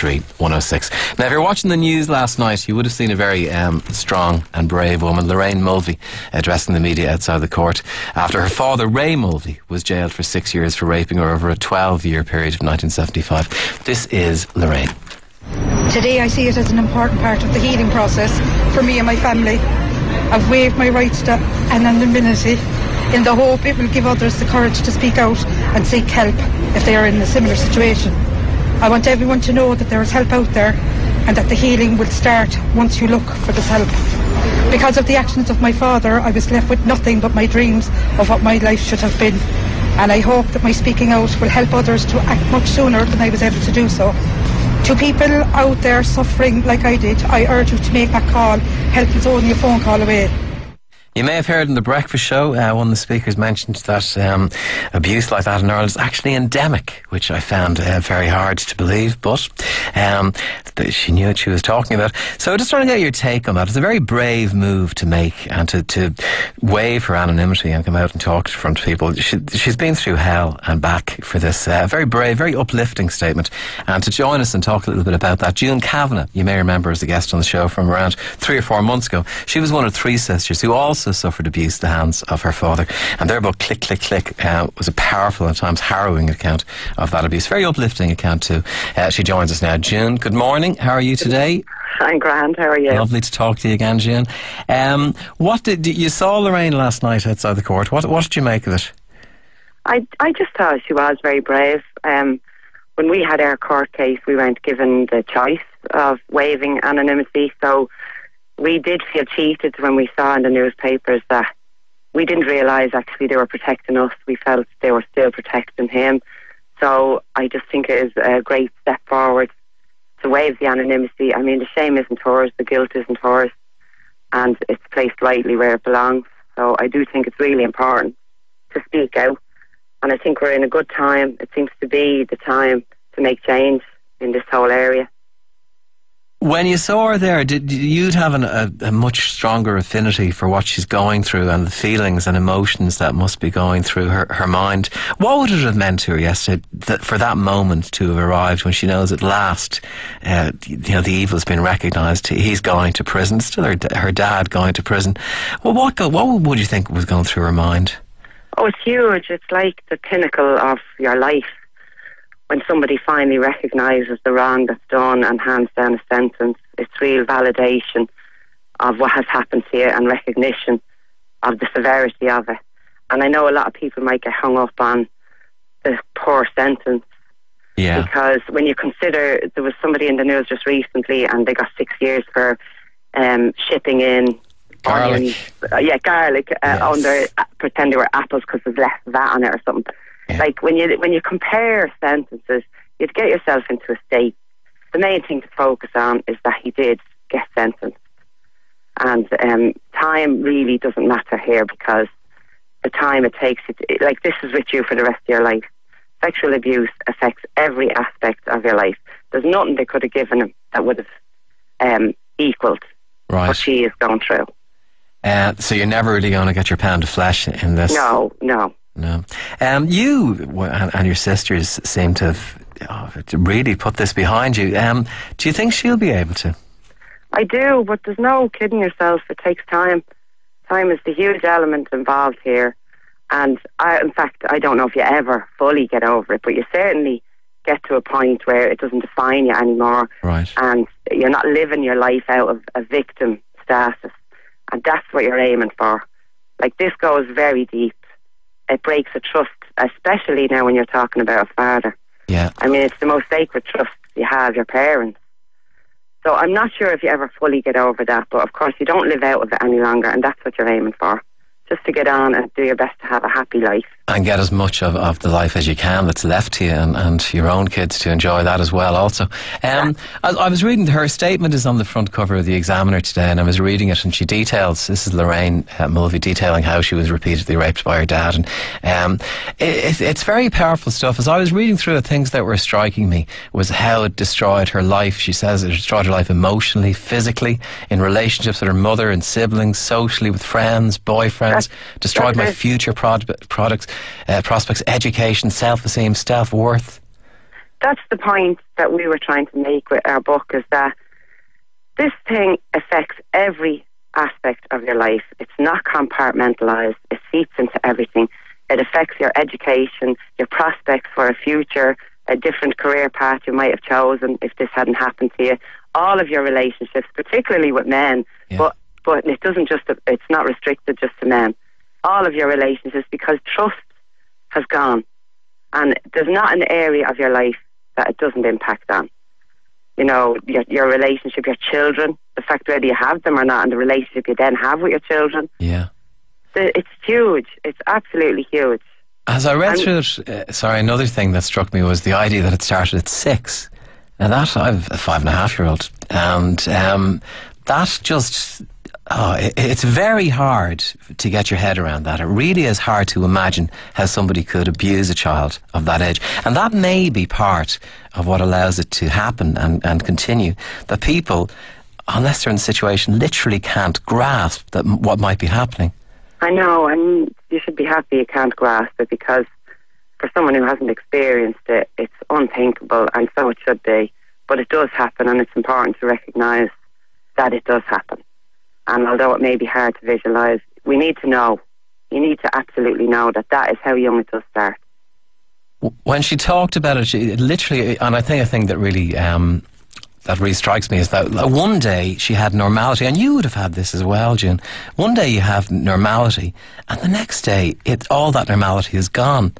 083 106. Now, if you're watching the news last night, you would have seen a very strong and brave woman, Lorraine Mulvey, addressing the media outside the court after her father, Ray Mulvey, was jailed for 6 years for raping her over a 12-year period of 1975. This is Lorraine. Today I see it as an important part of the healing process for me and my family. I've waived my rights to anonymity in the hope it will give others the courage to speak out and seek help if they are in a similar situation. I want everyone to know that there is help out there and that the healing will start once you look for this help. Because of the actions of my father, I was left with nothing but my dreams of what my life should have been. And I hope that my speaking out will help others to act much sooner than I was able to do so. To people out there suffering like I did, I urge you to make that call. Help is only a phone call away. You may have heard in the breakfast show, one of the speakers mentioned that abuse like that in Ireland is actually endemic, which I found very hard to believe, but she knew what she was talking about. So I just trying to get your take on that. It's a very brave move to make, and to waive her anonymity and come out and talk in front of people. She's been through hell and back for this very brave, very uplifting statement. And to join us and talk a little bit about that, June Kavanagh, you may remember as a guest on the show from around 3 or 4 months ago. She was one of 3 sisters who also suffered abuse at the hands of her father, and their book Click Click Click was a powerful and at times harrowing account of that abuse. Very uplifting account too. She joins us now. June, good morning. How are you today? I'm grand. How are you? Lovely to talk to you again, June. What did you saw Lorraine last night outside the court? What did you make of it? I just thought she was very brave. When we had our court case, we weren't given the choice of waiving anonymity, so we did feel cheated when we saw in the newspapers that we didn't realise actually they were protecting us. We felt they were still protecting him. So I just think it is a great step forward to waive the anonymity. I mean, the shame isn't hers, the guilt isn't hers, and it's placed rightly where it belongs. So I do think it's really important to speak out, and I think we're in a good time. It seems to be the time to make change in this whole area. When you saw her there, did you have a much stronger affinity for what she's going through and the feelings and emotions that must be going through her mind? What would it have meant to her yesterday for that moment to have arrived when she knows at last, the evil's been recognised? He's going to prison. Still her dad going to prison. Well, what would you think was going through her mind? Oh, it's huge. It's like the pinnacle of your life. When somebody finally recognises the wrong that's done and hands down a sentence, it's real validation of what has happened to you and recognition of the severity of it. And I know a lot of people might get hung up on the poor sentence. Yeah. Because when you consider, there was somebody in the news just recently and they got 6 years for shipping in garlic. Garlic under, pretend they were apples because there's less VAT on it or something. Yeah. Like when you compare sentences, you'd get yourself into a state. The main thing to focus on is that he did get sentenced, and time really doesn't matter here, because the time it takes, like this is with you for the rest of your life. Sexual abuse affects every aspect of your life. There's nothing they could have given him that would have equalled what she is going through. So you're never really going to get your pound of flesh in this? No. You and your sisters seem to have really put this behind you. Do you think she'll be able to? I do, but there's no kidding yourself. It takes time. Time is the huge element involved here. And in fact, I don't know if you ever fully get over it, but you certainly get to a point where it doesn't define you anymore. Right. And you're not living your life out of a victim status. And that's what you're aiming for. Like, this goes very deep. It breaks a trust, especially now when you're talking about a father. Yeah. I mean, it's the most sacred trust you have, your parents. So I'm not sure if you ever fully get over that, but of course you don't live out of it any longer, and that's what you're aiming for. Just to get on and do your best to have a happy life. And get as much of the life as you can that's left to you, and your own kids to enjoy that as well also. I was reading, her statement is on the front cover of the Examiner today, and I was reading it, and she details, this is Lorraine Mulvey detailing how she was repeatedly raped by her dad, and it's very powerful stuff. As I was reading through it, things that were striking me was how it destroyed her life. She says it destroyed her life emotionally, physically, in relationships with her mother and siblings, socially with friends, boyfriends, destroyed my future prospects, education, self-esteem, self-worth. That's the point. that we were trying to make with our book is that this thing affects every aspect of your life. It's not compartmentalised. It seeps into everything. It affects your education, your prospects for a future, a different career path you might have chosen if this hadn't happened to you. All of your relationships, particularly with men, but it doesn't just, it's not restricted just to men. All of your relationships, because trust has gone. And there's not an area of your life that it doesn't impact on. You know, your relationship, your children, the fact whether you have them or not, and the relationship you then have with your children. Yeah. It's huge. It's absolutely huge. As I read through it, another thing that struck me was the idea that it started at 6. Now that, I've a 5.5-year-old, and that just... it's very hard to get your head around that. It really is hard to imagine how somebody could abuse a child of that age. And that may be part of what allows it to happen and continue. That people, unless they're in the situation, literally can't grasp that what might be happening. I know, and you should be happy you can't grasp it, because for someone who hasn't experienced it, it's unthinkable, and so it should be. But it does happen, and it's important to recognise that it does happen. And although it may be hard to visualise, we need to know. You need to absolutely know that is how young it does start. When she talked about it, she literally, and I think that really that really strikes me, is that one day she had normality, and you would have had this as well, June. One day you have normality, and the next day all that normality is gone.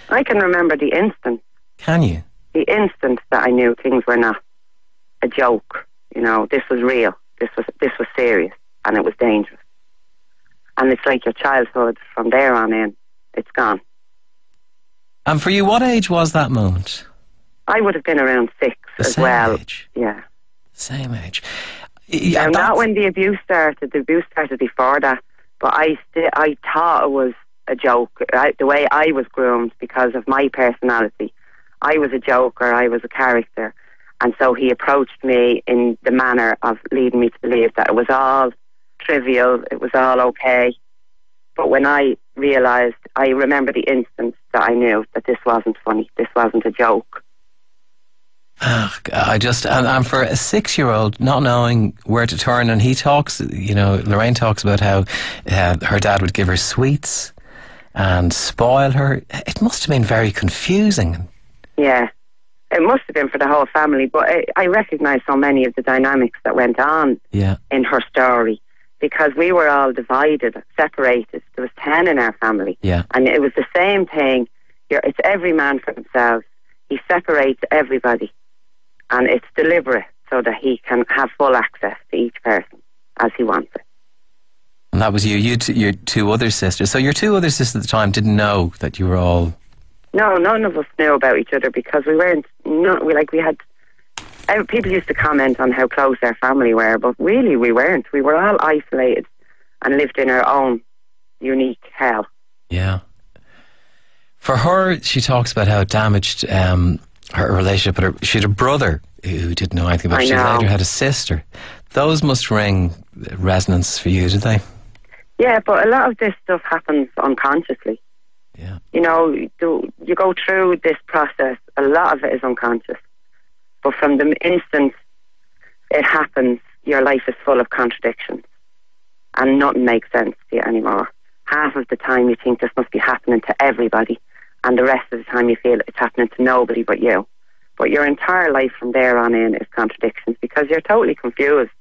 I can remember the instant. Can you? The instant that I knew things were not a joke. You know, this was real. This was serious, and it was dangerous. And it's like your childhood, from there on in, it's gone. And for you, what age was that moment? I would have been around 6 as well. Same age? Yeah. Same age. Now, not when the abuse started. The abuse started before that. But I thought it was a joke. The way I was groomed, because of my personality. I was a joker. I was a character. And so he approached me in the manner of leading me to believe that it was all trivial, it was all okay. But when I realised, I remember the instant that I knew that this wasn't funny, this wasn't a joke. And for a 6-year-old, not knowing where to turn, and he talks, Lorraine talks about how her dad would give her sweets and spoil her. It must have been very confusing. Yeah. It must have been for the whole family, but I recognise so many of the dynamics that went on in her story, because we were all divided, separated. There was 10 in our family, and it was the same thing. It's every man for themselves. He separates everybody, and it's deliberate so that he can have full access to each person as he wants it. And that was you. Your 2 other sisters. So your 2 other sisters at the time didn't know that you were all... No, none of us knew about each other, because we weren't. People used to comment on how close our family were, but really we weren't. We were all isolated and lived in our own unique hell. Yeah. For her, she talks about how it damaged her relationship with her. She had a brother who didn't know anything about it. She later had a sister. Those must ring resonance for you, did they? Yeah, but a lot of this stuff happens unconsciously. Yeah. You know, you go through this process, a lot of it is unconscious. But from the instant it happens, your life is full of contradictions. And nothing makes sense to you anymore. Half of the time you think this must be happening to everybody, and the rest of the time you feel it's happening to nobody but you. But your entire life from there on in is contradictions, because you're totally confused.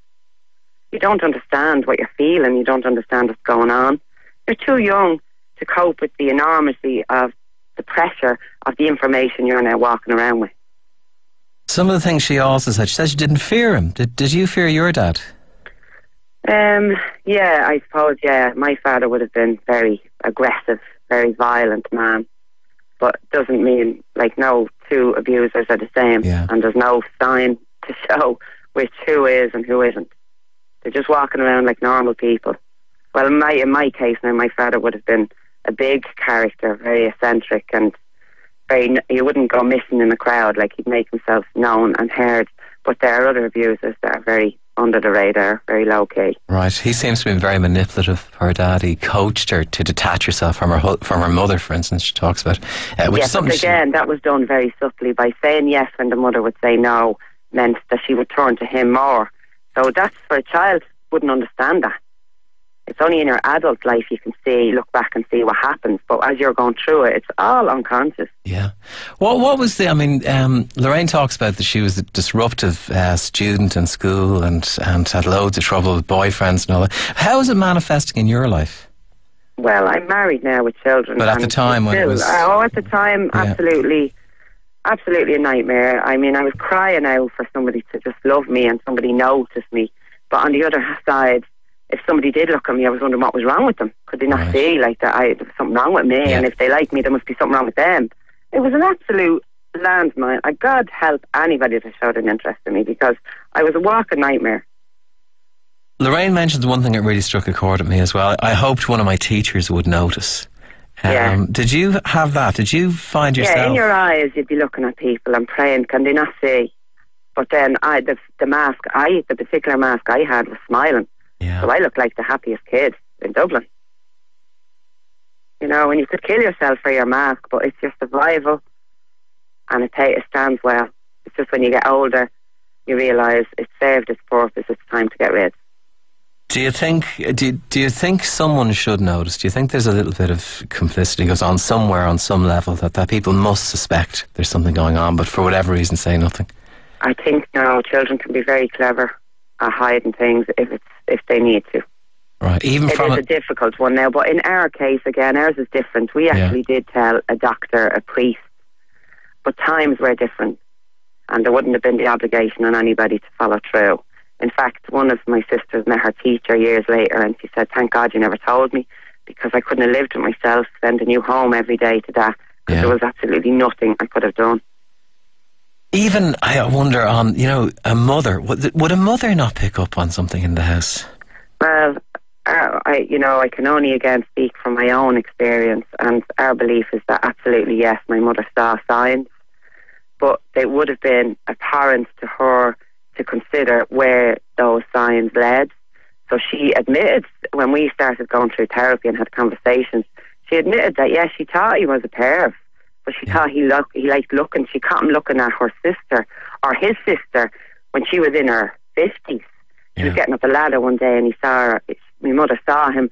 You don't understand what you're feeling, you don't understand what's going on. You're too young to cope with the enormity of the pressure of the information you're now walking around with. Some of the things she also said, she said she didn't fear him. Did you fear your dad? Yeah, I suppose, yeah. My father would have been very aggressive, very violent man. But doesn't mean, no 2 abusers are the same. Yeah. And there's no sign to show who is and who isn't. They're just walking around like normal people. Well, in my case now, my father would have been a big character, very eccentric, and he wouldn't go missing in a crowd. He'd make himself known and heard. But there are other abusers that are very under the radar, very low key. Right. He seems to be very manipulative. Her dad, he coached her to detach herself from her mother, for instance. She talks about, which is something. But again, that was done very subtly. By saying yes when the mother would say no, meant that she would turn to him more. So that's for a child wouldn't understand that. It's only in your adult life you can look back and see what happens. But as you're going through it, it's all unconscious. Yeah. What was Lorraine talks about that she was a disruptive student in school and had loads of trouble with boyfriends and all that. How is it manifesting in your life? Well, I'm married now with children. But at the time when it was... at the time, absolutely a nightmare. I mean, I was crying out for somebody to just love me and somebody notice me. But on the other side, if somebody did look at me, I was wondering what was wrong with them. Could they not see like that there was something wrong with me? Yeah. And if they like me, there must be something wrong with them. It was an absolute landmine. God help anybody that showed an interest in me, because I was a walking nightmare. Lorraine mentioned one thing that really struck a chord at me as well. I hoped one of my teachers would notice. Did you have that? Did you find yourself... Yeah, in your eyes you'd be looking at people and praying, can they not see? But then the particular mask I had was smiling. Yeah. So I looked like the happiest kid in Dublin. You know, and you could kill yourself for your mask, but it's your survival, and it stands well. It's just when you get older, you realise it served its purpose. It's time to get rid. Do you think someone should notice? Do you think there's a little bit of complicity goes on somewhere on some level that people must suspect there's something going on, but for whatever reason say nothing? I think children can be very clever at hiding things if they need to. Right. It is a difficult one now, but in our case, again, ours is different. We actually did tell a doctor, a priest, but times were different, and there wouldn't have been the obligation on anybody to follow through. In fact, one of my sisters met her teacher years later, and she said, thank God you never told me, because I couldn't have lived with myself, send a new home every day to that, because there was absolutely nothing I could have done. Even, I wonder, on, a mother, would a mother not pick up on something in the house? Well, I can only again speak from my own experience, and our belief is that absolutely yes, my mother saw signs, but they would have been apparent to her to consider where those signs led. So she admitted, when we started going through therapy and had conversations, she admitted that yes, she thought he was a perv, but she thought he liked looking. She caught him looking at her sister, or his sister, when she was in her 50s. She was getting up the ladder one day and he saw her. My mother saw him